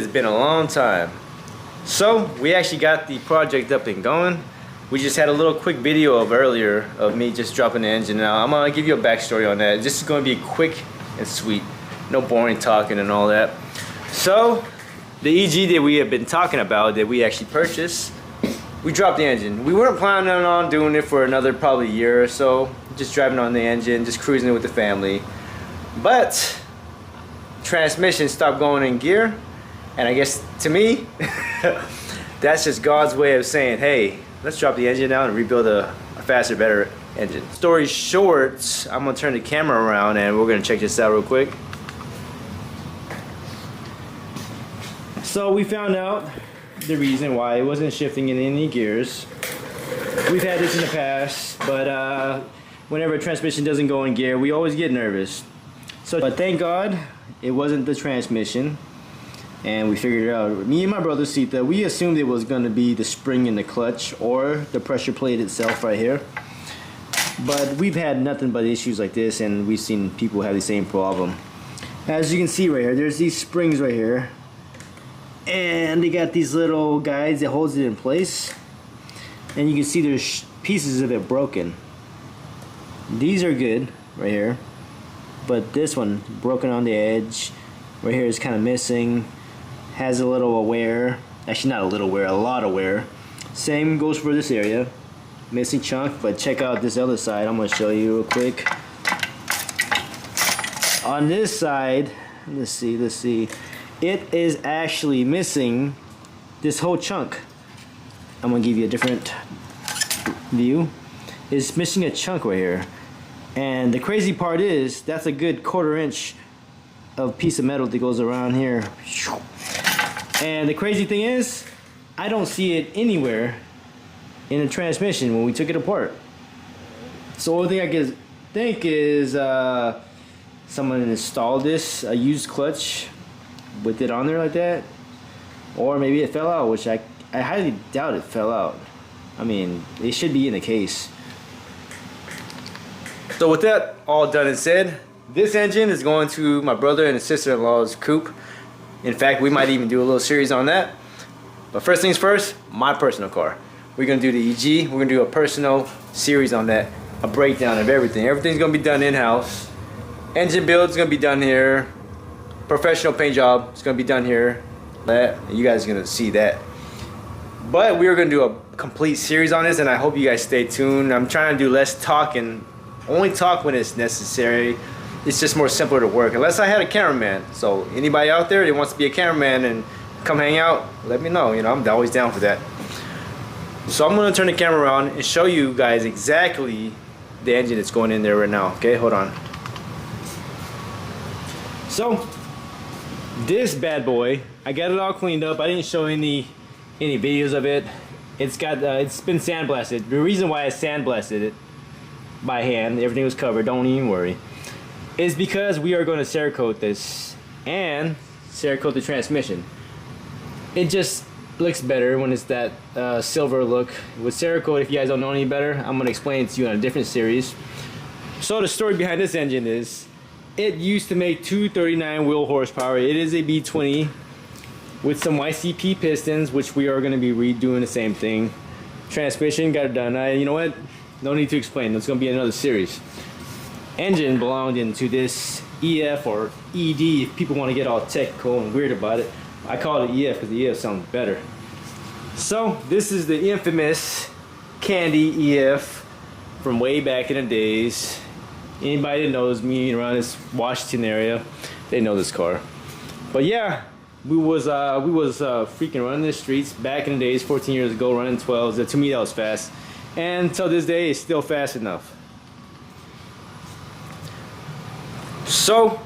has been a long time. So we actually got the project up and going. We just had a little quick video of earlier of me just dropping the engine out. I'm gonna give you a backstory on that. This is gonna be quick and sweet. No boring talking and all that. So the EG that we have been talking about that we actually purchased, we dropped the engine. We weren't planning on doing it for another probably year or so. Just driving on the engine, just cruising with the family. But transmission stopped going in gear, and I guess to me that's just God's way of saying, hey, let's drop the engine down and rebuild a faster, better engine. Story short, I'm gonna turn the camera around and we're gonna check this out real quick. So we found out the reason why it wasn't shifting in any gears. We've had this in the past, but whenever a transmission doesn't go in gear, we always get nervous. But thank God it wasn't the transmission, and we figured it out. Me and my brother Sita, we assumed it was going to be the spring in the clutch or the pressure plate itself right here. But we've had nothing but issues like this, and we've seen people have the same problem. As you can see right here, there's these springs right here, and they got these little guides that holds it in place, and you can see there's pieces of it broken. These are good right here, but this one broken on the edge right here is kind of missing. Has a little wear, actually not a little wear, a lot of wear. Same goes for this area, missing chunk. But check out this other side. I'm going to show you real quick. On this side, let's see, it is actually missing this whole chunk. I'm going to give you a different view. It's missing a chunk right here. And the crazy part is, that's a good 1/4 inch of piece of metal that goes around here. And the crazy thing is, I don't see it anywhere in the transmission when we took it apart. So the only thing I can think is someone installed this, a used clutch with it on there like that. Or maybe it fell out, which I highly doubt it fell out. I mean, it should be in the case. So with that all done and said, this engine is going to my brother and his sister-in-law's coupe. In fact, we might even do a little series on that. But first things first, my personal car. We're gonna do the EG, we're gonna do a personal series on that, a breakdown of everything. Everything's gonna be done in-house. Engine build's gonna be done here. Professional paint job is gonna be done here. You guys are gonna see that. But we're gonna do a complete series on this, and I hope you guys stay tuned. I'm trying to do less talking. Only talk when it's necessary. It's just more simpler to work, unless I had a cameraman. So anybody out there that wants to be a cameraman and come hang out, let me know. You know, I'm always down for that. So I'm gonna turn the camera around and show you guys exactly the engine that's going in there right now. Okay, hold on. So this bad boy, I got it all cleaned up. I didn't show any videos of it. It's been sandblasted. The reason why I sandblasted it by hand, everything was covered, don't even worry, is because we are going to Cerakote this and Cerakote the transmission. It just looks better when it's that silver look. With Cerakote, if you guys don't know any better, I'm going to explain it to you on a different series. So the story behind this engine is, it used to make 239 wheel horsepower. It is a B20 with some YCP pistons, which we are going to be redoing the same thing. Transmission, got it done. You know what? No need to explain. It's going to be another series. Engine belonged into this EF or ED if people want to get all technical and weird about it. I call it EF because the EF sounds better. So this is the infamous Candy EF from way back in the days. Anybody that knows me around this Washington area, they know this car. But yeah, we was freaking running the streets back in the days, 14 years ago, running 12s. To me, that was fast. And until this day, it's still fast enough. So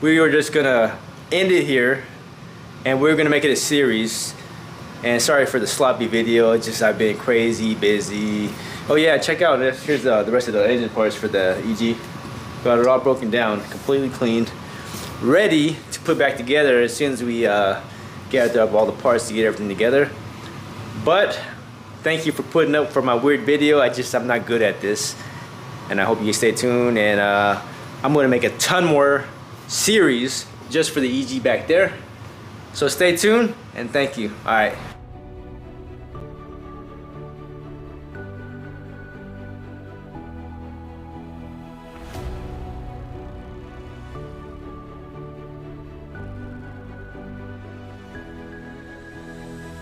we are just gonna end it here, and we're gonna make it a series. And sorry for the sloppy video. It's just I've been crazy busy. Oh yeah, check out this. Here's the rest of the engine parts for the EG. Got it all broken down, completely cleaned, ready to put back together as soon as we gather up all the parts to get everything together. But thank you for putting up for my weird video. I'm not good at this, and I hope you stay tuned. And I'm gonna make a ton more series just for the EG back there. So stay tuned and thank you. All right.